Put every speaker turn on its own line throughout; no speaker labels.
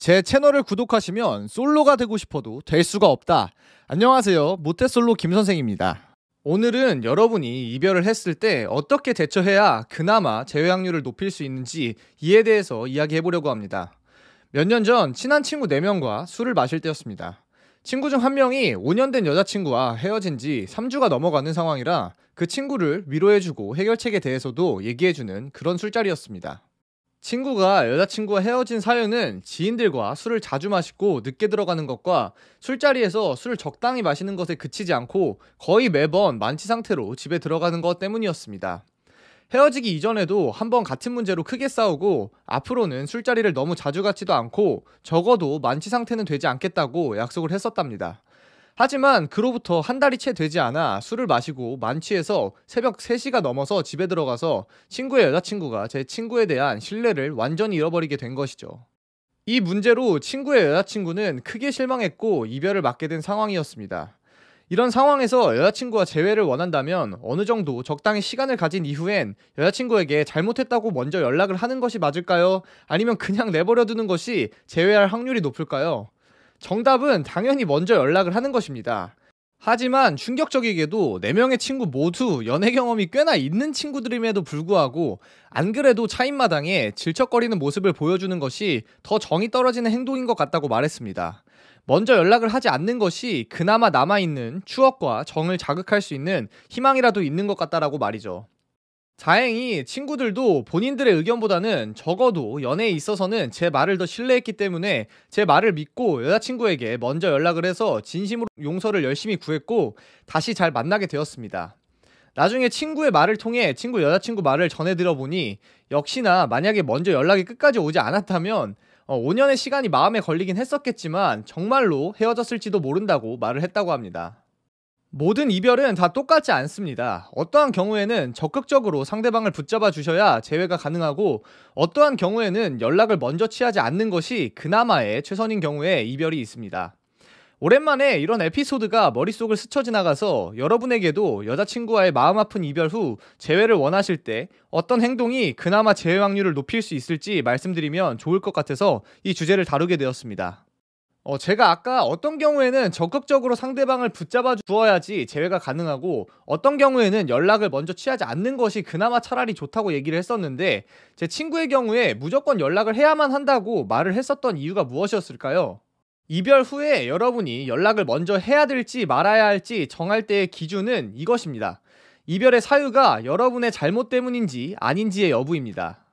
제 채널을 구독하시면 솔로가 되고 싶어도 될 수가 없다. 안녕하세요, 모태솔로 김선생입니다. 오늘은 여러분이 이별을 했을 때 어떻게 대처해야 그나마 재회 확률을 높일 수 있는지 이에 대해서 이야기해보려고 합니다. 몇 년 전 친한 친구 4명과 술을 마실 때였습니다. 친구 중 한 명이 5년 된 여자친구와 헤어진 지 3주가 넘어가는 상황이라 그 친구를 위로해주고 해결책에 대해서도 얘기해주는 그런 술자리였습니다. 친구가 여자친구와 헤어진 사유는 지인들과 술을 자주 마시고 늦게 들어가는 것과 술자리에서 술을 적당히 마시는 것에 그치지 않고 거의 매번 만취 상태로 집에 들어가는 것 때문이었습니다. 헤어지기 이전에도 한번 같은 문제로 크게 싸우고 앞으로는 술자리를 너무 자주 가지도 않고 적어도 만취 상태는 되지 않겠다고 약속을 했었답니다. 하지만 그로부터 한 달이 채 되지 않아 술을 마시고 만취해서 새벽 3시가 넘어서 집에 들어가서 친구의 여자친구가 제 친구에 대한 신뢰를 완전히 잃어버리게 된 것이죠. 이 문제로 친구의 여자친구는 크게 실망했고 이별을 맞게 된 상황이었습니다. 이런 상황에서 여자친구와 재회를 원한다면 어느 정도 적당히 시간을 가진 이후엔 여자친구에게 잘못했다고 먼저 연락을 하는 것이 맞을까요? 아니면 그냥 내버려두는 것이 재회할 확률이 높을까요? 정답은 당연히 먼저 연락을 하는 것입니다. 하지만 충격적이게도 4명의 친구 모두 연애 경험이 꽤나 있는 친구들임에도 불구하고 안 그래도 차인마당에 질척거리는 모습을 보여주는 것이 더 정이 떨어지는 행동인 것 같다고 말했습니다. 먼저 연락을 하지 않는 것이 그나마 남아있는 추억과 정을 자극할 수 있는 희망이라도 있는 것 같다라고 말이죠. 다행히 친구들도 본인들의 의견보다는 적어도 연애에 있어서는 제 말을 더 신뢰했기 때문에 제 말을 믿고 여자친구에게 먼저 연락을 해서 진심으로 용서를 열심히 구했고 다시 잘 만나게 되었습니다. 나중에 친구의 말을 통해 친구 여자친구 말을 전해들어 보니 역시나 만약에 먼저 연락이 끝까지 오지 않았다면 5년의 시간이 마음에 걸리긴 했었겠지만 정말로 헤어졌을지도 모른다고 말을 했다고 합니다. 모든 이별은 다 똑같지 않습니다. 어떠한 경우에는 적극적으로 상대방을 붙잡아 주셔야 재회가 가능하고 어떠한 경우에는 연락을 먼저 취하지 않는 것이 그나마의 최선인 경우에 이별이 있습니다. 오랜만에 이런 에피소드가 머릿속을 스쳐 지나가서 여러분에게도 여자친구와의 마음 아픈 이별 후 재회를 원하실 때 어떤 행동이 그나마 재회 확률을 높일 수 있을지 말씀드리면 좋을 것 같아서 이 주제를 다루게 되었습니다. 제가 아까 어떤 경우에는 적극적으로 상대방을 붙잡아 주어야지 재회가 가능하고 어떤 경우에는 연락을 먼저 취하지 않는 것이 그나마 차라리 좋다고 얘기를 했었는데 제 친구의 경우에 무조건 연락을 해야만 한다고 말을 했었던 이유가 무엇이었을까요? 이별 후에 여러분이 연락을 먼저 해야 될지 말아야 할지 정할 때의 기준은 이것입니다. 이별의 사유가 여러분의 잘못 때문인지 아닌지의 여부입니다.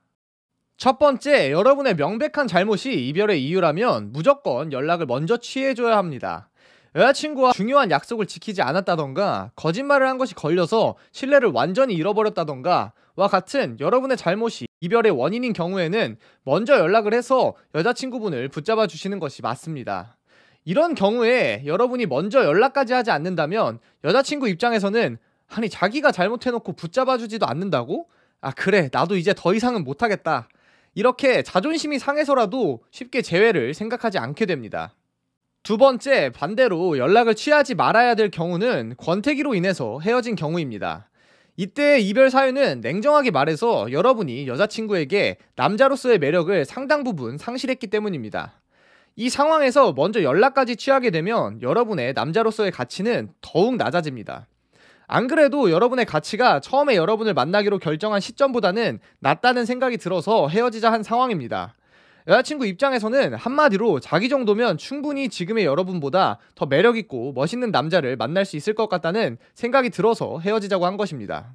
첫 번째, 여러분의 명백한 잘못이 이별의 이유라면 무조건 연락을 먼저 취해줘야 합니다. 여자친구와 중요한 약속을 지키지 않았다던가 거짓말을 한 것이 걸려서 신뢰를 완전히 잃어버렸다던가 와 같은 여러분의 잘못이 이별의 원인인 경우에는 먼저 연락을 해서 여자친구분을 붙잡아 주시는 것이 맞습니다. 이런 경우에 여러분이 먼저 연락까지 하지 않는다면 여자친구 입장에서는 아니 자기가 잘못해놓고 붙잡아 주지도 않는다고? 아 그래 나도 이제 더 이상은 못하겠다. 이렇게 자존심이 상해서라도 쉽게 재회를 생각하지 않게 됩니다. 두 번째, 반대로 연락을 취하지 말아야 될 경우는 권태기로 인해서 헤어진 경우입니다. 이때의 이별 사유는 냉정하게 말해서 여러분이 여자친구에게 남자로서의 매력을 상당 부분 상실했기 때문입니다. 이 상황에서 먼저 연락까지 취하게 되면 여러분의 남자로서의 가치는 더욱 낮아집니다. 안 그래도 여러분의 가치가 처음에 여러분을 만나기로 결정한 시점보다는 낮다는 생각이 들어서 헤어지자 한 상황입니다. 여자친구 입장에서는 한마디로 자기 정도면 충분히 지금의 여러분보다 더 매력있고 멋있는 남자를 만날 수 있을 것 같다는 생각이 들어서 헤어지자고 한 것입니다.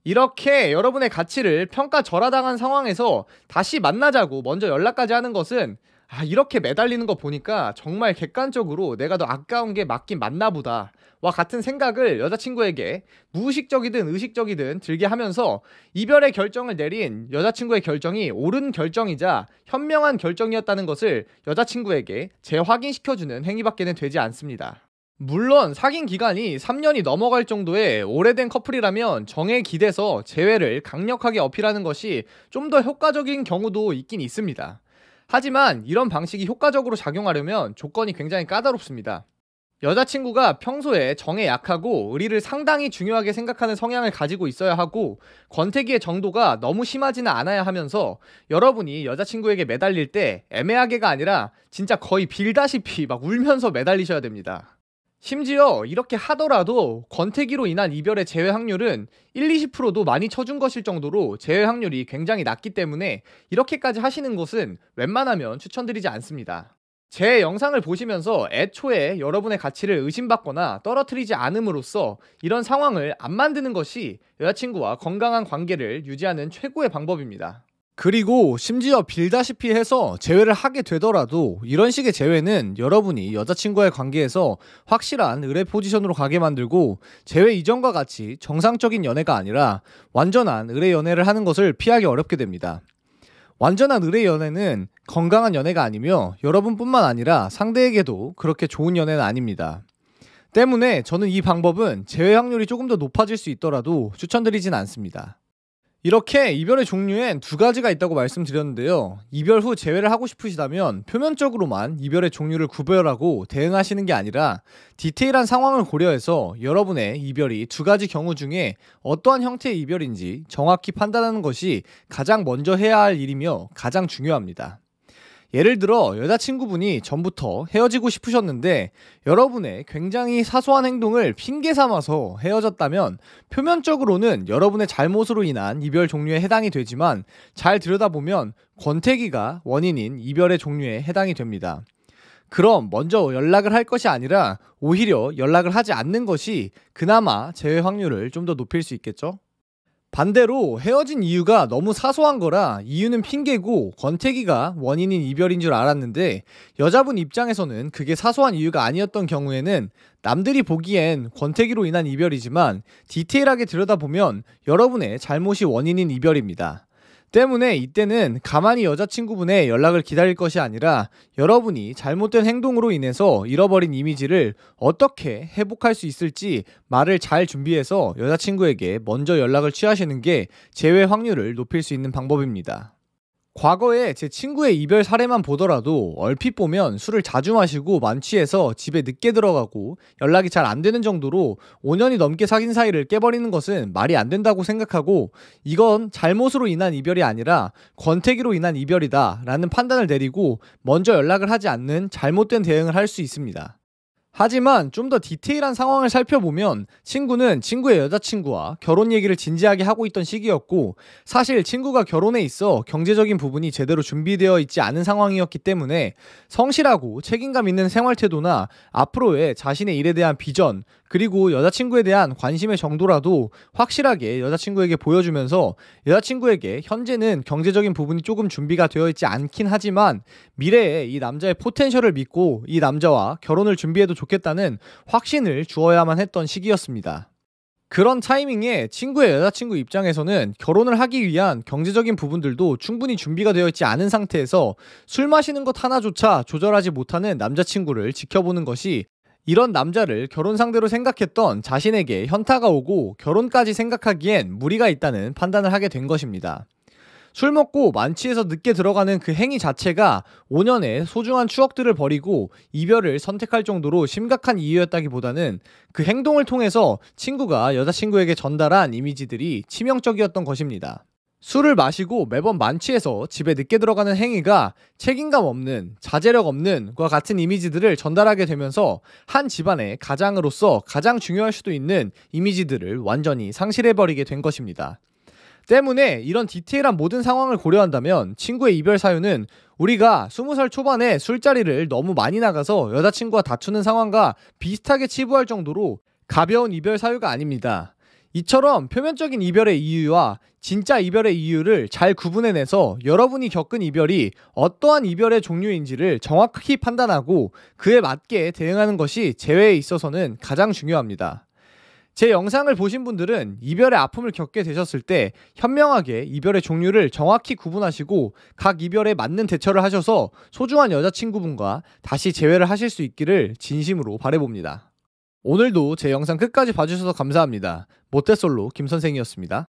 이렇게 여러분의 가치를 평가절하당한 상황에서 다시 만나자고 먼저 연락까지 하는 것은 이렇게 매달리는 거 보니까 정말 객관적으로 내가 더 아까운 게 맞긴 맞나 보다 와 같은 생각을 여자친구에게 무의식적이든 의식적이든 들게 하면서 이별의 결정을 내린 여자친구의 결정이 옳은 결정이자 현명한 결정이었다는 것을 여자친구에게 재확인시켜주는 행위밖에는 되지 않습니다. 물론 사귄 기간이 3년이 넘어갈 정도의 오래된 커플이라면 정에 기대서 재회를 강력하게 어필하는 것이 좀 더 효과적인 경우도 있긴 있습니다. 하지만 이런 방식이 효과적으로 작용하려면 조건이 굉장히 까다롭습니다. 여자친구가 평소에 정에 약하고 의리를 상당히 중요하게 생각하는 성향을 가지고 있어야 하고 권태기의 정도가 너무 심하지는 않아야 하면서 여러분이 여자친구에게 매달릴 때 애매하게가 아니라 진짜 거의 빌다시피 막 울면서 매달리셔야 됩니다. 심지어 이렇게 하더라도 권태기로 인한 이별의 재회 확률은 1-20%도 많이 쳐준 것일 정도로 재회 확률이 굉장히 낮기 때문에 이렇게까지 하시는 것은 웬만하면 추천드리지 않습니다. 제 영상을 보시면서 애초에 여러분의 가치를 의심받거나 떨어뜨리지 않음으로써 이런 상황을 안 만드는 것이 여자친구와 건강한 관계를 유지하는 최고의 방법입니다. 그리고 심지어 빌다시피 해서 재회를 하게 되더라도 이런 식의 재회는 여러분이 여자친구와의 관계에서 확실한 의뢰 포지션으로 가게 만들고 재회 이전과 같이 정상적인 연애가 아니라 완전한 의뢰 연애를 하는 것을 피하기 어렵게 됩니다. 완전한 의뢰 연애는 건강한 연애가 아니며 여러분뿐만 아니라 상대에게도 그렇게 좋은 연애는 아닙니다. 때문에 저는 이 방법은 재회 확률이 조금 더 높아질 수 있더라도 추천드리진 않습니다. 이렇게 이별의 종류엔 두 가지가 있다고 말씀드렸는데요. 이별 후 재회를 하고 싶으시다면 표면적으로만 이별의 종류를 구별하고 대응하시는 게 아니라 디테일한 상황을 고려해서 여러분의 이별이 두 가지 경우 중에 어떠한 형태의 이별인지 정확히 판단하는 것이 가장 먼저 해야 할 일이며 가장 중요합니다. 예를 들어 여자친구분이 전부터 헤어지고 싶으셨는데 여러분의 굉장히 사소한 행동을 핑계 삼아서 헤어졌다면 표면적으로는 여러분의 잘못으로 인한 이별 종류에 해당이 되지만 잘 들여다보면 권태기가 원인인 이별의 종류에 해당이 됩니다. 그럼 먼저 연락을 할 것이 아니라 오히려 연락을 하지 않는 것이 그나마 재회 확률을 좀 더 높일 수 있겠죠? 반대로 헤어진 이유가 너무 사소한 거라 이유는 핑계고 권태기가 원인인 이별인 줄 알았는데 여자분 입장에서는 그게 사소한 이유가 아니었던 경우에는 남들이 보기엔 권태기로 인한 이별이지만 디테일하게 들여다보면 여러분의 잘못이 원인인 이별입니다. 때문에 이때는 가만히 여자친구분의 연락을 기다릴 것이 아니라 여러분이 잘못된 행동으로 인해서 잃어버린 이미지를 어떻게 회복할 수 있을지 말을 잘 준비해서 여자친구에게 먼저 연락을 취하시는 게 재회 확률을 높일 수 있는 방법입니다. 과거에 제 친구의 이별 사례만 보더라도 얼핏 보면 술을 자주 마시고 만취해서 집에 늦게 들어가고 연락이 잘 안 되는 정도로 5년이 넘게 사귄 사이를 깨버리는 것은 말이 안 된다고 생각하고 이건 잘못으로 인한 이별이 아니라 권태기로 인한 이별이다 라는 판단을 내리고 먼저 연락을 하지 않는 잘못된 대응을 할 수 있습니다. 하지만 좀 더 디테일한 상황을 살펴보면 친구는 친구의 여자친구와 결혼 얘기를 진지하게 하고 있던 시기였고 사실 친구가 결혼에 있어 경제적인 부분이 제대로 준비되어 있지 않은 상황이었기 때문에 성실하고 책임감 있는 생활 태도나 앞으로의 자신의 일에 대한 비전 그리고 여자친구에 대한 관심의 정도라도 확실하게 여자친구에게 보여주면서 여자친구에게 현재는 경제적인 부분이 조금 준비가 되어 있지 않긴 하지만 미래에 이 남자의 포텐셜을 믿고 이 남자와 결혼을 준비해도 좋겠다는 확신을 주어야만 했던 시기였습니다. 그런 타이밍에 친구의 여자친구 입장에서는 결혼을 하기 위한 경제적인 부분들도 충분히 준비가 되어 있지 않은 상태에서 술 마시는 것 하나조차 조절하지 못하는 남자친구를 지켜보는 것이 이런 남자를 결혼 상대로 생각했던 자신에게 현타가 오고 결혼까지 생각하기엔 무리가 있다는 판단을 하게 된 것입니다. 술 먹고 만취해서 늦게 들어가는 그 행위 자체가 5년의 소중한 추억들을 버리고 이별을 선택할 정도로 심각한 이유였다기보다는 그 행동을 통해서 친구가 여자친구에게 전달한 이미지들이 치명적이었던 것입니다. 술을 마시고 매번 만취해서 집에 늦게 들어가는 행위가 책임감 없는, 자제력 없는 과 같은 이미지들을 전달하게 되면서 한 집안의 가장으로서 가장 중요할 수도 있는 이미지들을 완전히 상실해버리게 된 것입니다. 때문에 이런 디테일한 모든 상황을 고려한다면 친구의 이별 사유는 우리가 20살 초반에 술자리를 너무 많이 나가서 여자친구와 다투는 상황과 비슷하게 치부할 정도로 가벼운 이별 사유가 아닙니다. 이처럼 표면적인 이별의 이유와 진짜 이별의 이유를 잘 구분해내서 여러분이 겪은 이별이 어떠한 이별의 종류인지를 정확히 판단하고 그에 맞게 대응하는 것이 재회에 있어서는 가장 중요합니다. 제 영상을 보신 분들은 이별의 아픔을 겪게 되셨을 때 현명하게 이별의 종류를 정확히 구분하시고 각 이별에 맞는 대처를 하셔서 소중한 여자친구분과 다시 재회를 하실 수 있기를 진심으로 바라봅니다. 오늘도 제 영상 끝까지 봐주셔서 감사합니다. 모태솔로 김선생이었습니다.